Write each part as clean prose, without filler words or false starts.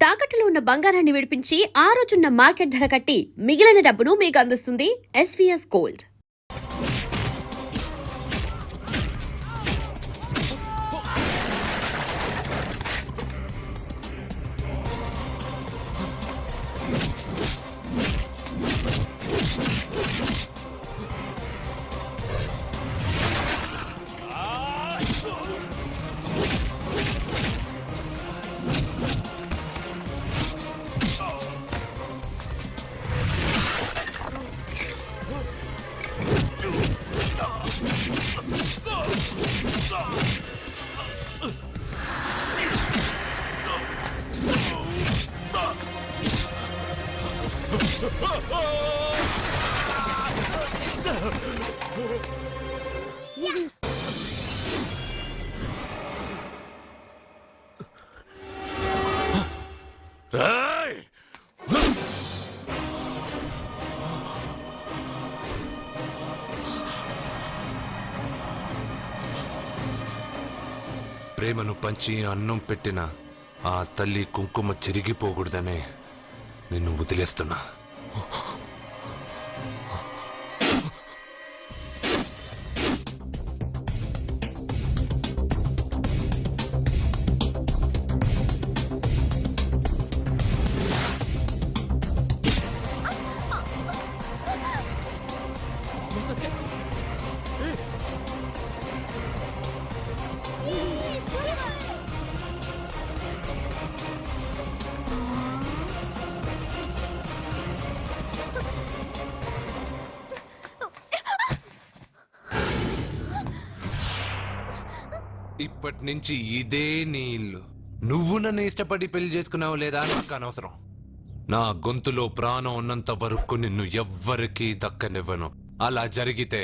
తాకట్టులో ఉన్న బంగారాన్ని విడిపించి ఆ రోజున్న మార్కెట్ ధర కట్టి మిగిలిన డబ్బును మీకు అందిస్తుంది ఎస్వీఎస్ గోల్డ్. ప్రేమను పంచి అన్నం పెట్టిన ఆ తల్లి కుంకుమ చెరిగిపోకూడదనే నిన్ను వదిలేస్తున్నా. ఇప్పటి నుంచి ఇదే నీ ఇల్లు. నువ్వు నన్ను ఇష్టపడి పెళ్లి చేసుకున్నావు లేదా నాకు అనవసరం. నా గొంతులో ప్రాణం ఉన్నంత వరకు నిన్ను ఎవ్వరికీ దక్కనివ్వను. అలా జరిగితే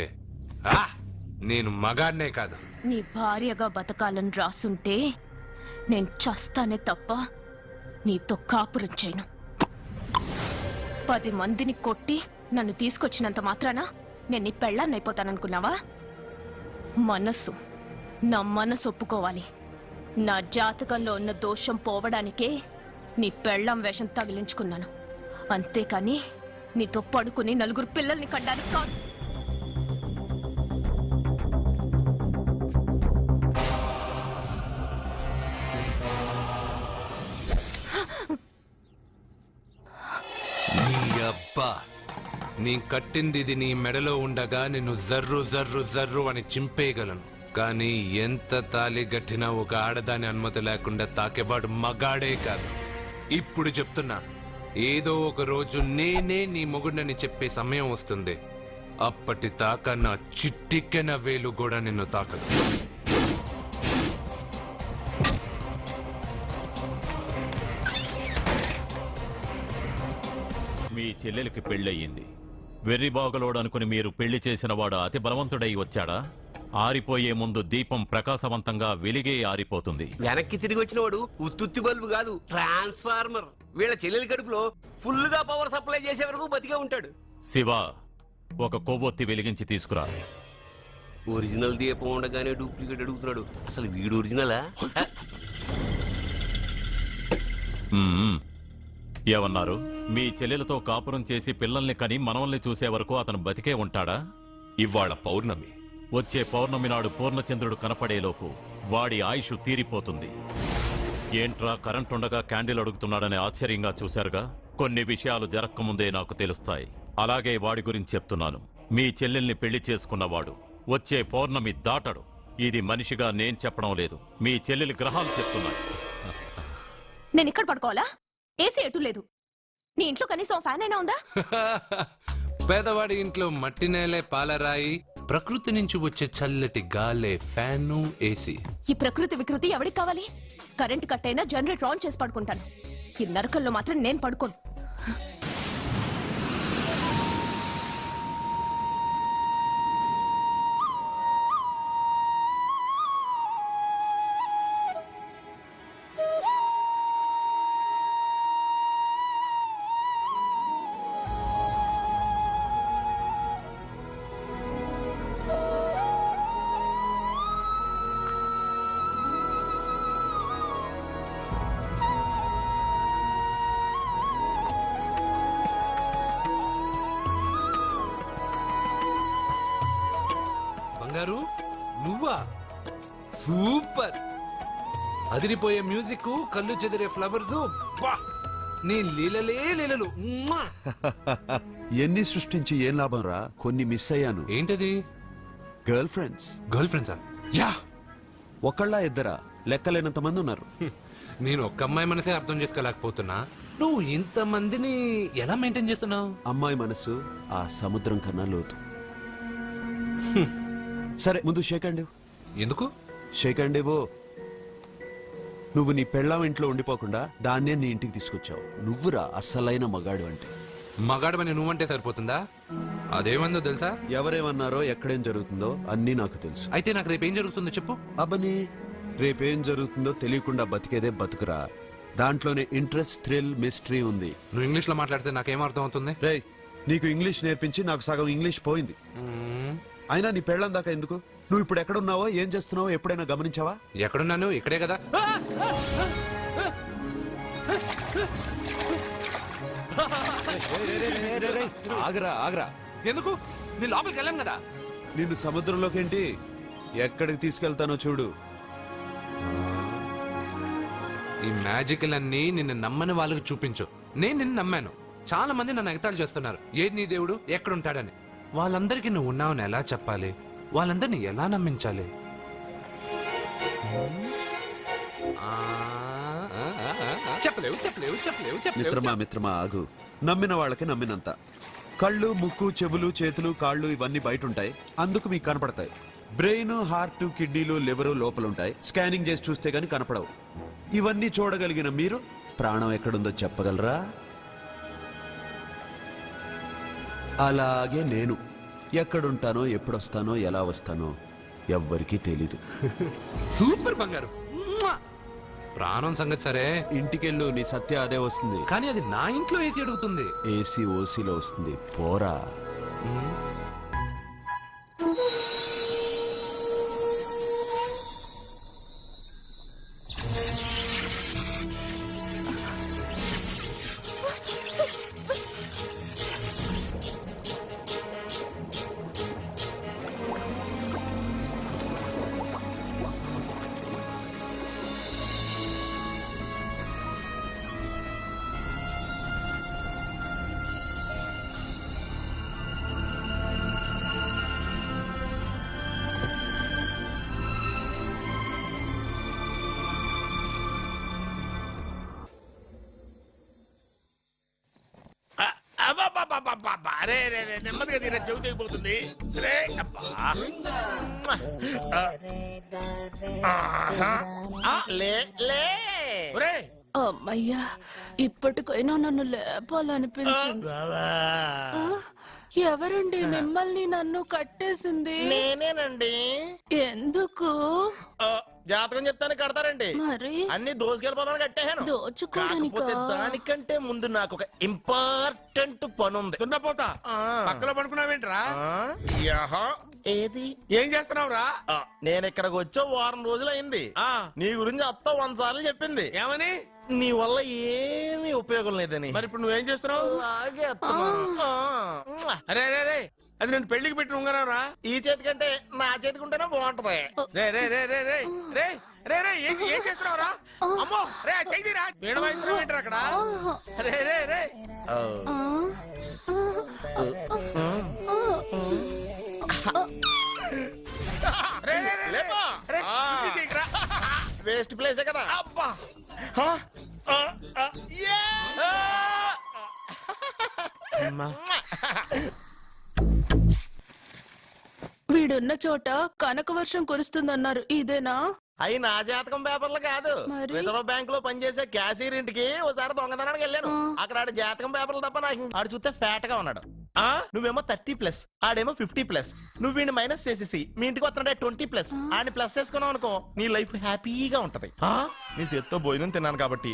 నేను మగాడినే కాదు. నీ భార్యగా బతకాలని రాసుంటే నేను చస్తానే తప్ప నీతో కాపురం చేయను. 10 మందిని కొట్టి నన్ను తీసుకొచ్చినంత మాత్రాన నేను నీ పెళ్ళాన్నైపోతాననుకున్నావా? నా మనసు ఒప్పుకోవాలి. నా జాతకంలో ఉన్న దోషం పోవడానికే నీ పెళ్ళాం వేషం తగిలించుకున్నాను. అంతేకాని నీతో పడుకుని 4 పిల్లల్ని కనడానికి కాదు. నీ అబ్బా, నీ కట్టింది ఇది నీ మెడలో ఉండగా నిన్ను జర్రు జర్రు జర్రు అని చింపేయగలను. కానీ ఎంత తాలి గట్టినా ఒక ఆడదాని అనుమతి లేకుండా తాకేవాడు మగాడే కాదు. ఇప్పుడు చెప్తున్నా, ఏదో ఒక రోజు నేనే నీ మొగుడని చెప్పే సమయం వస్తుంది. అప్పటి తాక నా చిట్టిక్కెన వేలు కూడా నిన్ను తాకదు. మీ చెల్లెలికి పెళ్ళయింది. వెర్రిబాగలోడనుకుని మీరు పెళ్లి చేసిన వాడు అతి బలవంతుడై వచ్చాడా? ఆరిపోయే ముందు దీపం ప్రకాశవంతంగా వెలిగే ఆరిపోతుంది. వెనక్కి తిరిగి వచ్చిన వాడు ఉత్తుత్తి బల్బు కాదు, ట్రాన్స్ఫార్మర్. వీళ్ళ చెల్లెలి కడుపులో ఫుల్ గా పవర్ సప్లై చేసే వరకు బతికే ఉంటాడు. శివ, ఒక కొవ్వొత్తి వెలిగించి తీసుకురా. ఒరిజినల్ దీపం ఉండగానే డూప్లికేట్ అడుగుతున్నాడు. అసలు వీడు ఒరిజినలా? ఏమన్నారు? మీ చెల్లెలతో కాపురం చేసి పిల్లల్ని కని మనవల్ని చూసే వరకు అతను బతికే ఉంటాడా? ఇవాళ పౌర్ణమి. వచ్చే పౌర్ణమి నాడు పూర్ణచంద్రుడు కనపడేలోపు వాడి ఆయుష్ తీరిపోతుంది. ఏంట్రా కరెంటుండగా క్యాండిల్ అడుగుతున్నాడని ఆశ్చర్యంగా చూశారుగా? కొన్ని విషయాలు జరక్కముందే నాకు తెలుస్తాయి. అలాగే వాడి గురించి చెప్తున్నాను. మీ చెల్లెల్ని పెళ్లి చేసుకున్నవాడు వచ్చే పౌర్ణమి దాటడు. ఇది మనిషిగా నేను చెప్పడం లేదు, మీ చెల్లెలి గ్రహాలు చెప్తున్నాయి. నేను ఇక్కడ పడుకోవాలా? ఏసీ ఎటు లేదు. నీ ఇంట్లో కనీసం ఫ్యాన్ అయినా ఉందా? పేదవాడి ఇంట్లో మట్టి నేలే పాలరాయి, ప్రకృతి నుంచి వచ్చే చల్లటి గాలే ఫ్యాను, ఏసీ. ఈ ప్రకృతి వికృతి ఎవరికి కావాలి? కరెంట్ కట్ అయినా జనరేటర్ ఆన్ చేసి పడుకుంటాను. ఈ నరకంలో మాత్రం నేను పడుకోను. సూపర్. అదిరిపోయే మ్యూజిక్, కళ్ళు చెదిరే ఫ్లవర్స్. నీ లీలలే లీలలు. మ్వా! ఎన్ని సృష్టించి ఏం లాభం రా, కొన్ని మిస్ అయ్యాను. ఏంటది? Girl friends. గర్ల్ ఫ్రెండ్సా? యా, ఒకళ్ళ ఇద్దరా, లెక్కలేనంత మంది ఉన్నారు. నేను ఒక్క అమ్మాయి మనసే అర్థం చేసుకోలేకపోతున్నా. నువ్వు ఇంతమందిని ఎలా మెయింటైన్ చేస్తున్నావు? అమ్మాయి మనసు ఆ సముద్రం కన్నా లోతు. సరే ముందు షేక్ హ్యాండ్ ఇవ్వు. ఎందుకు? షేక్ హ్యాండ్ ఇవ్వు. నువ్వు నీ పెళ్ళాం ఇంట్లో ఉండిపోకుండా దాన్నే నీ ఇంటికి తీసుకొచ్చావు. నువ్వురా అస్సలైన మగాడు అంటే. మగాడమని నువ్వంటే సరిపోతుందా? అదేమందో తెలుసా? ఎవరేమన్నారో ఎక్కడేం జరుగుతుందో అన్నీ నాకు తెలుసు. అయితే నాకు రేపు ఏం జరుగుతుందో చెప్పు. అబ్బని, రేపేం జరుగుతుందో తెలియకుండా బతికేదే బతుకురా. దాంట్లోనే ఇంట్రెస్ట్, థ్రిల్, మిస్టరీ ఉంది. నువ్వు ఇంగ్లీష్ లో మాట్లాడితే నాకేం అర్థం అవుతుంది? రేయ్, నీకు ఇంగ్లీష్ నేర్పించి నాకు సగం ఇంగ్లీష్ పోయింది. అయినా నీ పెళ్ళం దాకా ఎందుకు? నువ్వు ఇప్పుడు ఎక్కడున్నావో, ఏం చేస్తున్నావో ఎప్పుడైనా గమనించావా? ఎక్కడున్నాను? ఇక్కడే కదా. ఆగరా ఆగరా. ఎందుకు? నీ లోపలికి వెళ్ళాను కదా. నిన్ను సముద్రంలోకేంటి, ఎక్కడికి తీసుకెళ్తానో చూడు. ఈ మ్యాజిక్లన్నీ నిన్ను నమ్మని వాళ్ళకి చూపించు. నేను నిన్ను నమ్మాను. చాలా మంది నన్ను ఎగతాళి చేస్తున్నారు. ఏది నీ దేవుడు, ఎక్కడుంటాడని. వాళ్ళందరికీ నువ్వు ఉన్నావని ఎలా చెప్పాలి? వాళ్ళందరినీ ఎలా నమ్మించాలి? చెప్పలేవు చెప్పలేవు చెప్పలేవు మిత్రమా చెప్పలేవు. మిత్రమా ఆగు. నమ్మిన వాళ్ళకి నమ్మినంత. కళ్ళు, ముక్కు, చెవులు, చేతులు, కాళ్ళు ఇవన్నీ బయట ఉంటాయి, అందుకు మీకు కనపడతాయి. బ్రెయిన్, హార్ట్, కిడ్నీలు, లివరు లోపలుంటాయి. స్కానింగ్ చేసి చూస్తే గానీ కనపడవు. ఇవన్నీ చూడగలిగిన మీరు ప్రాణం ఎక్కడుందో చెప్పగలరా? అలాగే నేను ఎక్కడుంటానో, ఎప్పుడొస్తానో, ఎలా వస్తానో ఎవ్వరికీ తెలీదు. సూపర్ బంగారు. మ్వా! ప్రాణం సంగతి సరే, ఇంటికెళ్ళు, నీ సత్య అదే వస్తుంది. కానీ అది నా ఇంట్లో వేసి అడుగుతుంది. ఏసీ ఓసీలో వస్తుంది, పోరా. అబ్బబ్బబ్బబ్బబ్బ! అరే రే రే, నెమ్మదిగా తీరా, చెవి తెగిపోతుంది. రే అబ్బా! ఆహా! ఆ, లే లే ఒరే అమ్మయ్యా, ఇప్పటికైనా నన్ను లేపాలనిపించింది. బావా! ఆ, ఎవరండి మిమ్మల్ని నన్ను కట్టేసింది? నేనేనండి. ఎందుకు? ఆ, జాతకం చెప్తాను కడతారండి. మరి అన్ని దోసుకెళ్ళిపోతాను కట్టేహాను. దోచుకోవడానికా? కాకపోతే దానికంటే ముందు నాకు ఒక ఇంపార్టెంట్ పని ఉంది. దున్నపోతా ఆ. పక్కలో పడుకున్నావేంట్రా? యహా, ఏది? ఏం చేస్తున్నావురా? నేను ఇక్కడికి వచ్చో వారం రోజులు అయింది. ఆ. నీ గురించి అత్త 100 సార్లు చెప్పింది. ఏమని? నీ వల్ల ఏమీ ఉపయోగం లేదని. మరి ఇప్పుడు నువ్వేం చేస్తున్నావు? అలాగే అత్తమా. ఆ. అరే రే రే, అది నేను పెళ్లికి పెట్టిన ఉంగరం రా. ఈ చేతి కంటే నా చేతికి ఉంటేనే బాగుంటది. రే రే రే రే రే రే రే రే ఏం చేస్తున్నావురా? అమ్మో రే, చెయ్యిరా. వేణు వాయిస్తున్నావు ఏంట్రా అక్కడ? రే రే రే రే రే రే, లేపా. రే, ఆ. ఇది తీయకురా. వేస్ట్ ప్లేసే కదా. అబ్బా. ఆ, ఆ, ఆ. యే! ఆ. వీడున్న చోట కనక వర్షం కురుస్తుందన్నారు, ఇదేనా? అయి నా జాతకం పేపర్లు కాదు. మరి? రిజర్వ్ బ్యాంక్ లో పనిచేసే క్యాషియర్ ఇంటికి ఒకసారి దొంగతనానికి వెళ్ళాను. ఆ. అక్కడ ఆడి జాతకం పేపర్లు తప్ప నాకు ఆడు చూస్తే ఫ్యాట్ గా ఉన్నాడు. ఆ, నువ్వేమో 30+, ఆడేమో 50+. నువ్వు వీడిని మైనస్ చేసేసి మీ ఇంటికి వస్తుంటే 20+. ఆడిని ప్లస్ చేసుకున్నావు అనుకో, నీ లైఫ్ హ్యాపీగా ఉంటది. ఆ, నీ చేత్తో భోజనం తిన్నాను కాబట్టి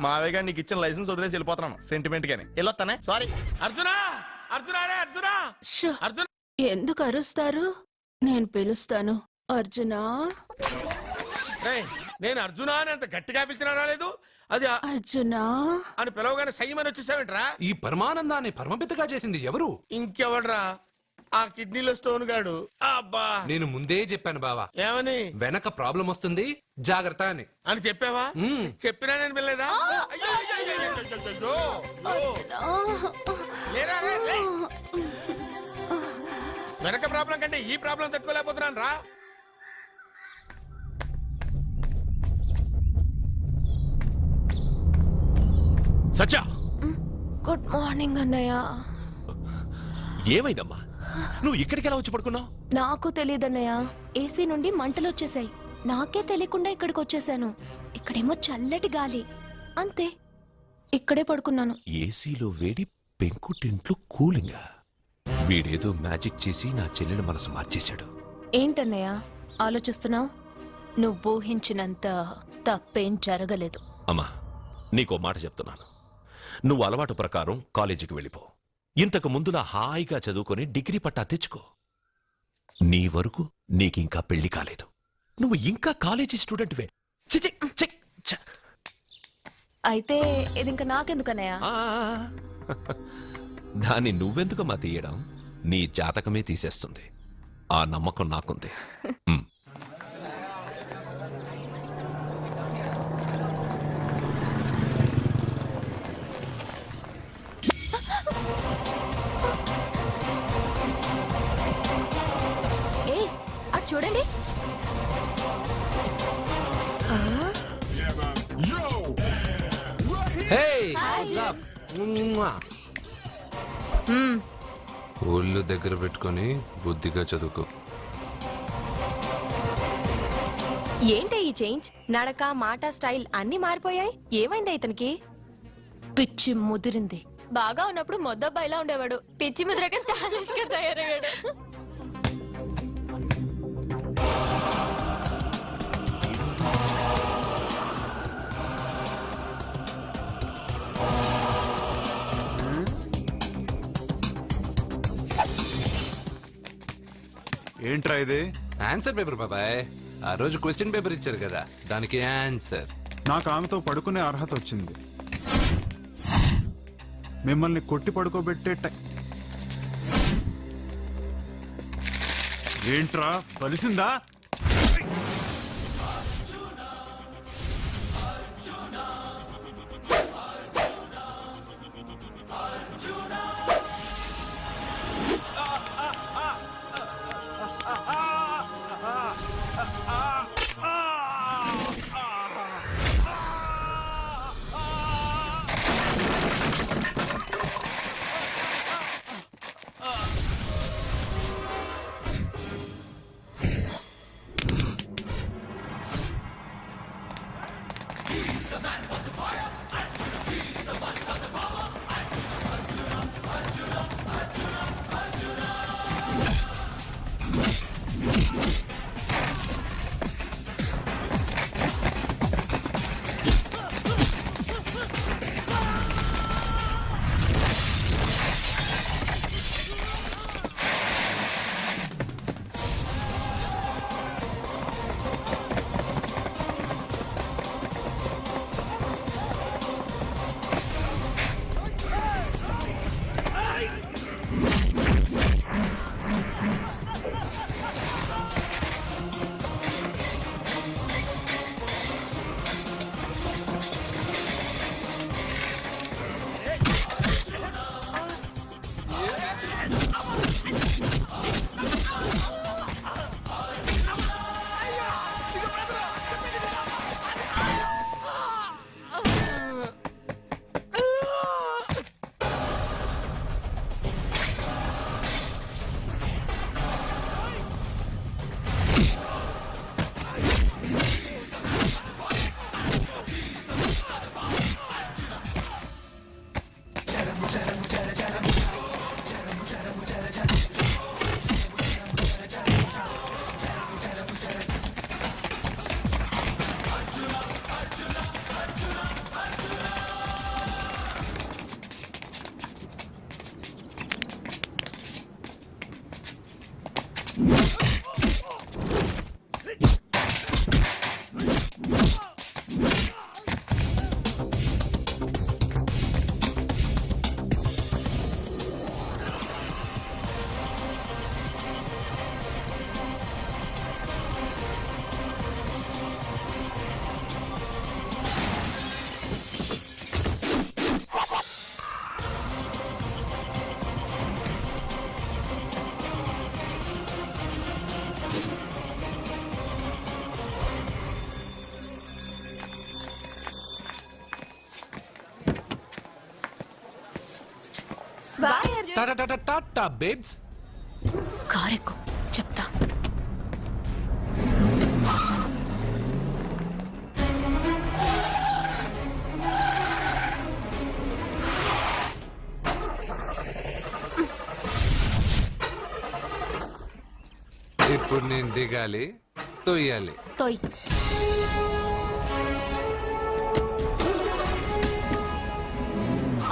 మావేగా నీకు ఇచ్చిన లైసెన్స్ వదిలేసి వెళ్ళిపోతున్నాను సెంటిమెంట్ గాని. వెళ్ళొస్తానే, సారీ. అర్జునా, అర్జునా రే అర్జునా, షో, అర్జున్. ఎందుకు అరుస్తారు? నేను పిలుస్తాను. అర్జునా, రేయ్, నేను అర్జునా అని అంత గట్టిగా పిలిచినా రాలేదు. అది అర్జునా అని పిలవగానే సైమని వచ్చేసావేంట్రా? ఈ పరమానందాన్ని పరమపితగా చేసింది ఎవరు? ఇంకెవడ్రా? ఆ కిడ్నీలో స్టోన్ గాడు అబ్బా నేను ముందే చెప్పాను బావా ఏమని వెనక ప్రాబ్లం వస్తుంది జాగ్రత్త అని. అని చెప్పావా మ్మ్. చెప్పినా నేను వెళ్ళలేదా అయ్యో, అయ్యో, అయ్యో, అయ్యో, అయ్యో, అయ్యో. లేరా, రే, లే. వెనక ప్రాబ్లం కంటే ఈ ప్రాబ్లం తట్టుకోలేకపోతున్నాను రా. సత్య గుడ్ మార్నింగ్ అన్నయ్య. ఏమైందమ్మా నువ్వు ఇక్కడికి ఎలా వచ్చి పడుకున్నావు? నాకు తెలియదన్నయ్య, ఏసీ నుండి మంటలు వచ్చేసాయి. నాకే తెలియకుండా ఇక్కడికి వచ్చేసాను. ఇక్కడేమో చల్లటి గాలి, అంతే. ఇక్కడే పడుకున్నాను. ఏసీలో వేడి, పెంకుటింట్లో కూలింగా. వీడేదో మ్యాజిక్ చేసి నా చెల్లెల మనసు మార్చేశాడు. ఏంటన్నయ్య ఆలోచిస్తున్నావు? నువ్వు ఊహించినంత తప్పేం జరగలేదు. అమ్మా నీకో మాట చెప్తున్నాను. నువ్వు అలవాటు ప్రకారం కాలేజీకి వెళ్ళిపో. ఇంతకు ముందులా హాయిగా చదువుకొని డిగ్రీ పట్టా తెచ్చుకో. నీ వరకు నీకింకా పెళ్లి కాలేదు. నువ్వు ఇంకా కాలేజీ స్టూడెంట్వే. చి, చి, చి, ఛ. అయితే ఇది ఇంకా నాకెందుకన్నయ్య? ఆ, దాన్ని నువ్వెందుకమ్మా తీయడం? నీ జాతకమే తీసేస్తుంది. ఆ నమ్మకం నాకుంది. ఉమ్. ఏ అటు చూడండి. Hey, what's up? మ్వా. ఒళ్ళు దగ్గర పెట్టుకొని బుద్ధిగా చదువుకో. ఏంటి ఈ చేంజ్? నడక, మాట, స్టైల్ అన్ని మారిపోయాయి. ఏమైంది ఇతనికి? పిచ్చి ముదిరింది. బాగా ఉన్నప్పుడు మొద్దబ్బాయిలా ఉండేవాడు. పిచ్చి ముదిరక స్టైలిష్ గా తయారయ్యాడు. ఏంట్రా ఇది? ఆన్సర్ పేపర్ బాబాయ్. ఆ రోజు క్వశ్చన్ పేపర్ ఇచ్చారు కదా, దానికి ఆన్సర్. నాకు ఆమెతో పడుకునే అర్హత వచ్చింది. మిమ్మల్ని కొట్టి పడుకోబెట్టే ఏంట్రా కలిసిందా? టాటా బేబ్స్. కారెక్కు చెప్తా. ఇప్పుడు నేను దిగాలి, తొయ్యాలి. తోయ్.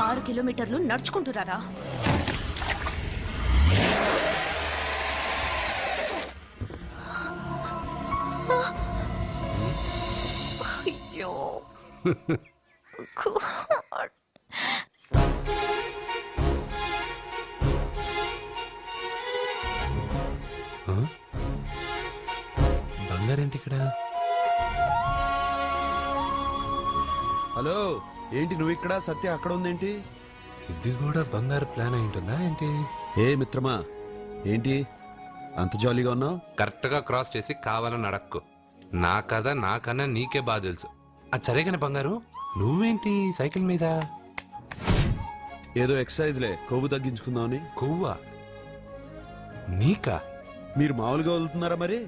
ఆరు కిలోమీటర్లు నడుచుకుంటురారా? అయ్యో బంగారేంటి ఇక్కడ? హలో, ఏంటి నువ్వు ఇక్కడ, సత్య అక్కడ ఉందేంటి? ఇది కూడా బంగారు ప్లాన్ అయి ఉంటుందా ఏంటి? ఏ మిత్రమా, ఏంటి అంత జాలీగా ఉన్నావు? కరెక్ట్ గా క్రాస్ చేసి కావాలని అడక్కు. నా కథ నాకన్నా నీకే బాగా తెలుసు. అది సరే కానీ బంగారు, నువ్వేంటి సైకిల్ మీద? ఏదో ఎక్సర్సైజ్లే, కొవ్వు తగ్గించుకుందామని. కొవ్వా? నీకా? మీరు మామూలుగా వదులుతున్నారా మరి?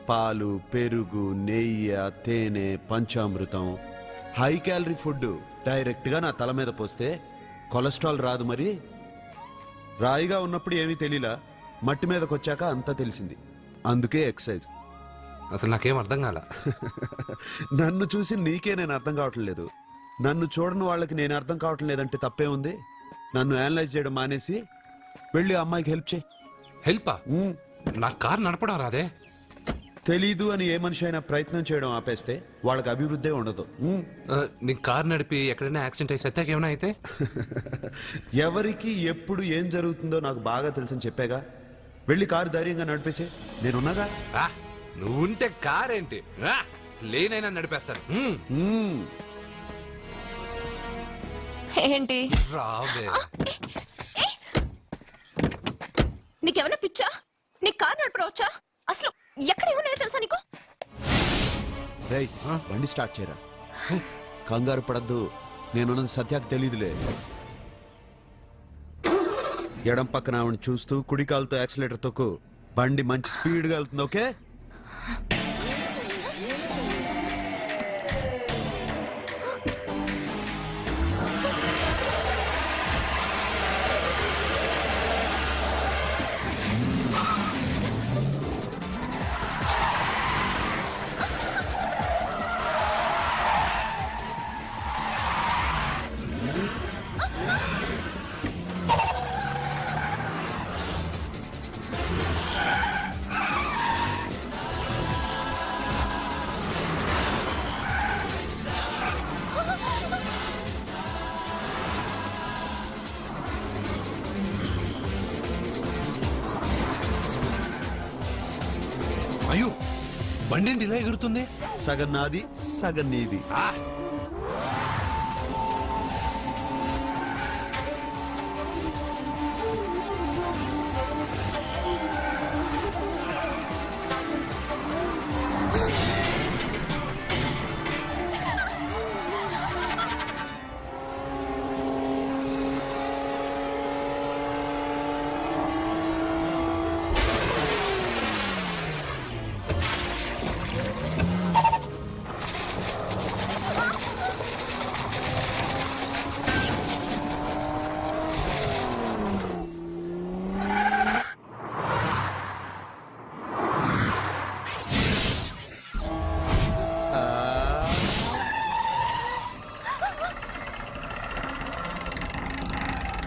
పాలు, పెరుగు, నెయ్యి, తేనె, panchamrutham, high calorie food direct గా నా తల మీద పోస్తే కొలెస్ట్రాల్ రాదు మరి. రాయిగా ఉన్నప్పుడు ఏమీ తెలియలా, మట్టి మీదకి వచ్చాక అంతా తెలిసింది. అందుకే ఎక్సర్సైజ్. అసలు నాకేం అర్థం కాల. నన్ను చూసి నీకే నేను అర్థం కావటం లేదు. నన్ను చూడని వాళ్ళకి నేను అర్థం కావటం లేదంటే తప్పే ఉంది. నన్ను అనలైజ్ చేయడం మానేసి వెళ్ళి ఆ అమ్మాయికి హెల్ప్ చేయి. హెల్పా? నా కార్ నడపడం రాదే. తెలీదు అని ఏ మనిషి అయినా ప్రయత్నం చేయడం ఆపేస్తే వాళ్ళకి అభివృద్ధి ఉండదు. నీ కార్ నడిపి ఎక్కడైనా యాక్సిడెంట్ అయి సత్యాకి ఏమైనా అయితే? ఎవరికి ఎప్పుడు ఏం జరుగుతుందో నాకు బాగా తెలుసని చెప్పాగా. వెళ్ళి కారు ధైర్యంగా నడిపేసే, నేనున్నాగా. ఆ, నువ్వుంటే కార్ ఏంటి, లేనైనా నడిపేస్తాను. ఏంటి? రావే. నీకేమైనా పిచ్చా? నీ కారు నడపడవచ్చా? అసలు ఎక్కడ ఏమన్నా తెలుసా నీకు? రేయ్, బండి స్టార్ట్ చేయరా. కంగారు పడద్దు, నేనున్నది సత్యాకి తెలీదులే. ఎడం పక్కన ఆవిడ చూస్తూ కుడి కాలుతో యాక్సిలేటర్ తొక్కు. బండి మంచి స్పీడ్గా వెళ్తుంది. ఓకే? అయ్యో, బండి ఏంటి ఇలా ఎగురుతుంది? సగం నాది, సగం నీది.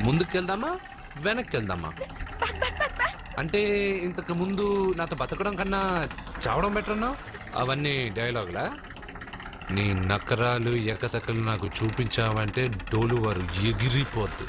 ముందుకెళ్దామా వెనక్కి వెళ్దామా? అంటే ఇంతకు ముందు నాతో బతకడం కన్నా చావడం బెటర్ అన్నావు. అవన్నీ డైలాగులా? నీ నకరాలు ఎకసకలు నాకు చూపించావంటే డోలు వారు ఎగిరిపోద్దు.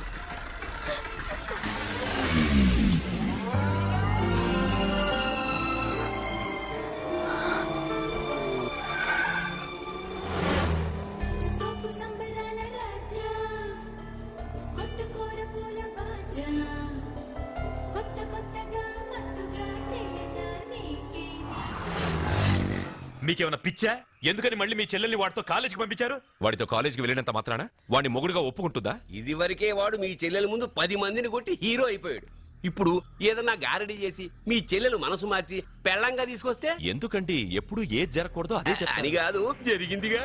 మీకేమైనా పిచ్చా? ఎందుకని మళ్ళీ మీ చెల్లెల్ని వాడితో కాలేజీకి పంపించారు? వాడితో కాలేజీకి వెళ్ళినంత మాత్రాన వాడిని మొగుడుగా ఒప్పుకుంటుందా? ఇదివరకే వాడు మీ చెల్లెల ముందు 10 మందిని కొట్టి హీరో అయిపోయాడు. ఇప్పుడు ఏదన్నా గారడీ చేసి మీ చెల్లెలు మనసు మార్చి పెళ్ళంగా తీసుకొస్తే ఎందుకంటే ఎప్పుడు ఏది జరగకూడదో అదే అని చెప్తాను. కాదు, జరిగిందిగా.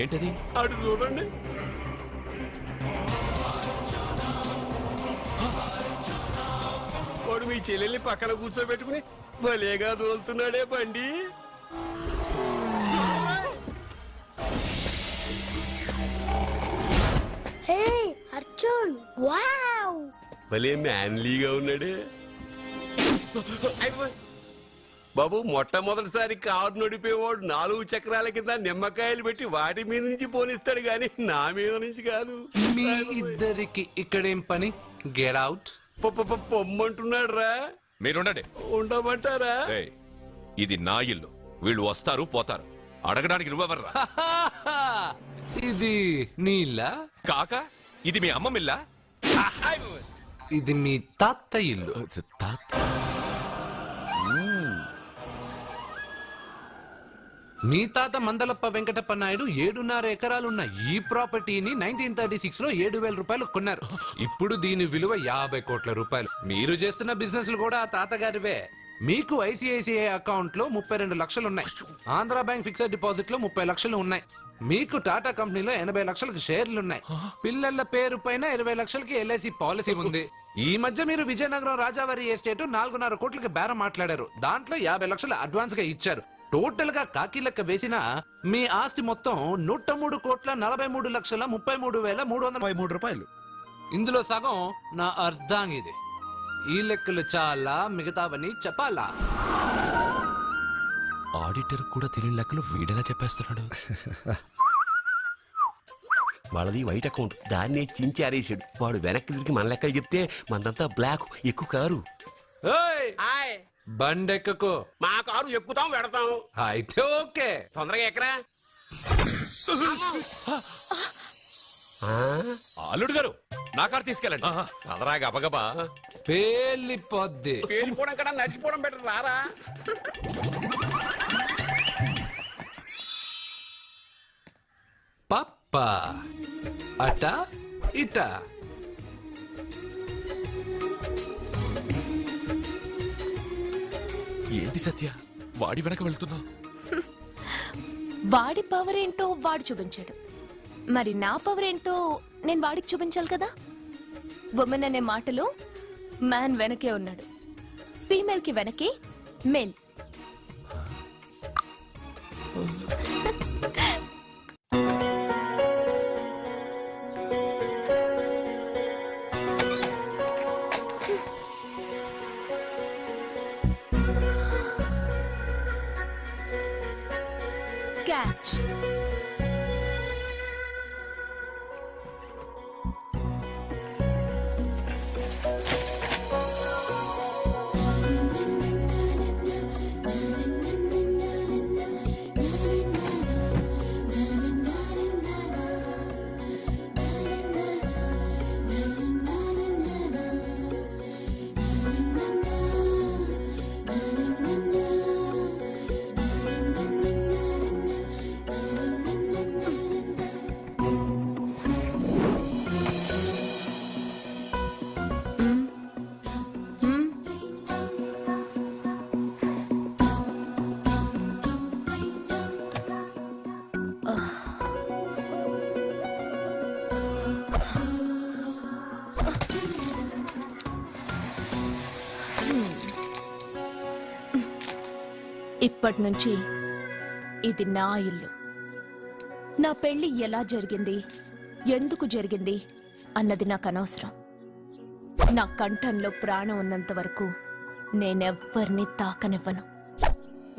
ఏంటది? అటు చూడండి. వాడు మీ చెల్లెల్ని పక్కన కూర్చోబెట్టుకుని భలేగా దోలుతున్నాడే బండి. హే అర్జున్, వావ్! భలే మ్యాన్లీగా ఉన్నాడే. అయిపోయి. బాబు, మొట్టమొదటిసారి కారు నడిపేవాడు 4 చక్రాల కింద నిమ్మకాయలు పెట్టి వాటి మీద నుంచి పోనిస్తాడు గాని నా మీద నుంచి కాదు. మీ ఇద్దరికి ఇక్కడేం పని? Get out. పొమ్మంటున్నాడు రా. మీరుండండి. ఉండమంటారా? రేయ్, ఇది నా ఇల్లు. వీళ్ళు వస్తారు పోతారు. అడగడానికి నువ్వెవర్రా? ఇది నీళ్ళ? కాక ఇది మీ అమ్మ మిల్లా? ఇది మీ తాత ఇల్లు. మీ తాత మందలప్ప వెంకటప్ప నాయుడు 7.5 ఎకరాలున్న ఈ ప్రాపర్టీని 1936 లో 7,000 రూపాయలు కొన్నారు. ఇప్పుడు దీని విలువ 50 కోట్ల రూపాయలు. మీరు చేస్తున్న బిజినెస్ కూడా ఆ తాతగారివే. మీకు ఐసిఐసిఐ అకౌంట్ లో 32 లక్షలు ఉన్నాయి. ఆంధ్ర బ్యాంక్ ఫిక్స్డ్ డిపాజిట్ లో 30 లక్షలు ఉన్నాయి. మీకు టాటా కంపెనీలో 80 లక్షలకు షేర్లున్నాయి. పిల్లల పేరు పైన 20 లక్షలకి ఎల్ఐసి పాలసీ ఉంది. ఈ మధ్య మీరు విజయనగరం రాజావారి ఎస్టేట్ 4.5 కోట్లకి బేరం మాట్లాడారు. దాంట్లో 50 లక్షలు అడ్వాన్స్ గా ఇచ్చారు. టోటల్ గా కాకి లెక్క వేసిన మీ ఆస్తి మొత్తం 103,43,33,333 రూపాయలు. ఇందులో సగం నా అర్ధాంగిది. ఈ లెక్కలు చాలా, మిగతావని చెప్పాలా? ఆడిటర్ కూడా తెలియని లెక్కలు వీడేలా చెప్పేస్తున్నాడు. వాళ్ళది వైట్ అకౌంట్, దాన్నే చించి ఆరేసాడు. వాడు వెనక్కి తిరిగి మన లెక్కలు చెప్తే మనదంతా బ్లాక్. ఎక్కువ కారు. బండెక్కకు. మా కారు ఎక్కుతాం వెడతాం. అయితే ఓకే, తొందరగా ఎక్కరా. అల్లుడు గారు, నా కారు తీసుకెళ్ళండి. అదరా గబగబా. పేలిపోద్ది. పేలిపోవడం కన్నా నడిచిపోవడం బెటర్. రారా. పప్ప అట ఇట. ఏంటి సత్య, వాడి వెనక వెళ్తున్నా? వాడి పవర్ ఏంటో వాడు చూపించాడు. మరి నా పవర్ ఏంటో నేను వాడికి చూపించాలి కదా. ఉమెన్ అనే మాటలో మ్యాన్ వెనకే ఉన్నాడు. ఫీమేల్ కి వెనకే మేల్. క్యాచ్. ఇప్పటి నుంచి ఇది నా ఇల్లు. నా పెళ్లి ఎలా జరిగింది, ఎందుకు జరిగింది అన్నది నాకు అనవసరం. నా కంఠంలో ప్రాణం ఉన్నంత వరకు నేనెవ్వరిని తాకనివ్వను,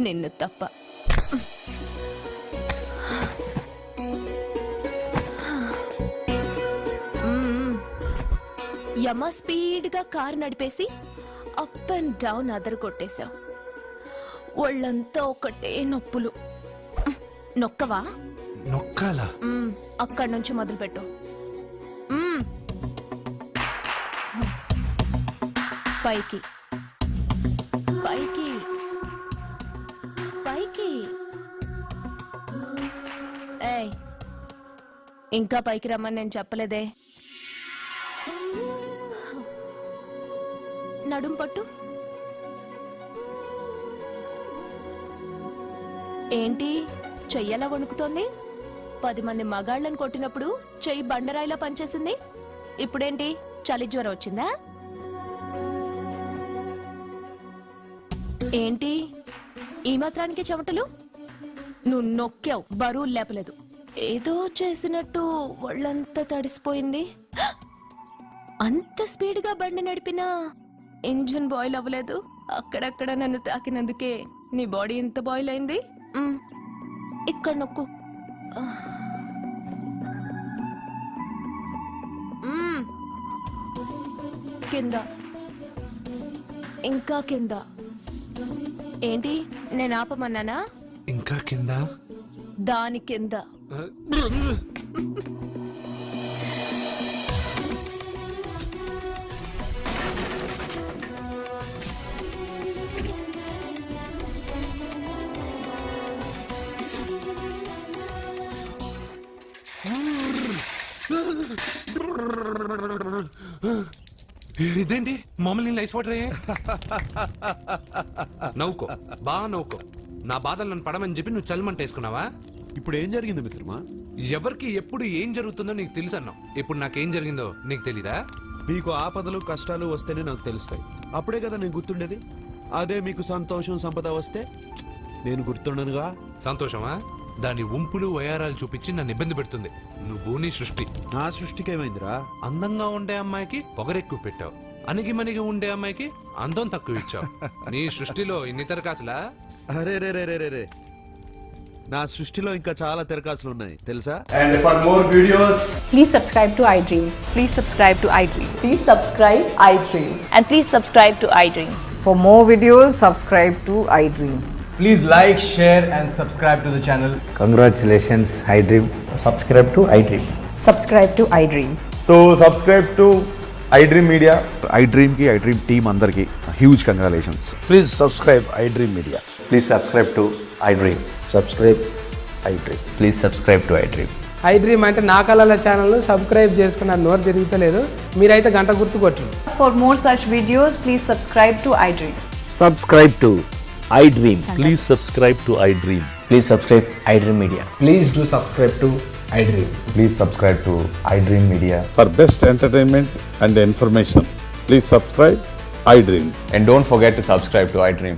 నిన్ను తప్ప. యమ స్పీడ్గా కారు నడిపేసి అప్ అండ్ డౌన్ అదరు కొట్టేశావు. ఒళ్ళంతా ఒకటే నొప్పులు. నొక్కవా? నొక్కాలా? అక్కడి నుంచి మొదలుపెట్టు. పైకి పైకి పైకి. ఇంకా పైకి రమ్మని నేను చెప్పలేదే. నడుం పట్టు. ఏంటి చెయ్యలా వణుకుతోంది? 10 మంది మగాళ్ళని కొట్టినప్పుడు చెయ్యి బండరాయిలా పనిచేసింది. ఇప్పుడేంటి చలి జ్వరం వచ్చిందా? ఏంటి ఈ మాత్రానికి చెమటలు? నువ్వు నొక్కావు, బరువు లేపలేదు. ఏదో చేసినట్టు ఒళ్ళంతా తడిసిపోయింది. అంత స్పీడ్గా బండి నడిపినా ఇంజిన్ బాయిల్ అవ్వలేదు. అక్కడక్కడ నన్ను తాకినందుకే నీ బాడీ ఎంత బాయిల్ అయింది. ఇక్కడ నొక్కు. కింద, ఇంకా కింద. ఏంటి నేను ఆపమన్నానా? ఇంకా కింద, దాని కింద. ఇదేంటి మామూలు నీళ్ళు ఐస్ వాటర్ అయ్యే? నవ్వుకో, బాగా నవ్వుకో. నా బాధలు నన్ను పడమని చెప్పి నువ్వు చల్మంట వేసుకున్నావా? ఇప్పుడు ఏం జరిగింది మిత్రమా? ఎవరికి ఎప్పుడు ఏం జరుగుతుందో నీకు తెలుసు అన్నావు. ఇప్పుడు నాకేం జరిగిందో నీకు తెలీదా? మీకు ఆపదలు కష్టాలు వస్తేనే నాకు తెలుస్తాయి. అప్పుడే కదా నేను గుర్తుండేది. అదే మీకు సంతోషం సంపద వస్తే నేను గుర్తుండనుగా. సంతోషమా? దాని ఉంపులు వయారాలు చూపించి నన్ను ఇబ్బంది పెడుతుంది. నువ్వు నీ సృష్టి. నా సృష్టికి ఏమైందిరా? అందంగా ఉండే అమ్మాయికి పొగరెక్కువ పెట్టావు, అణిగిమణిగి ఉండే అమ్మాయికి అందం తక్కువ ఇచ్చావు. నీ సృష్టిలో ఇన్ని తరకాసులా? అరే రే రే రే రే, నా సృష్టిలో ఇంకా చాలా తెరకాసులు ఉన్నాయి తెలుసా? And for more videos, Please subscribe to iDream. Please subscribe to iDream. Please subscribe iDream. And please subscribe to iDream. For more videos, subscribe to iDream. please like, share and subscribe to the channel. Congratulations iDream. Subscribe to iDream. Subscribe to iDream. So subscribe to iDream Media. iDream కి iDream team అందరికి huge congratulations. Please subscribe iDream Media. Please subscribe to iDream. Subscribe iDream. Please subscribe to iDream. iDream అంటే నా కళల channel subscribe చేసుకున్న నోరు తిరుగుతలేదు. మీరైతే గంట గుర్తు కొట్టండి. For more such videos, please subscribe to iDream. Subscribe to iDream. Please subscribe to iDream. Please subscribe iDream Media. Please do subscribe to iDream. Please subscribe to iDream media. For best entertainment and information, please subscribe iDream. And don't forget to subscribe to iDream.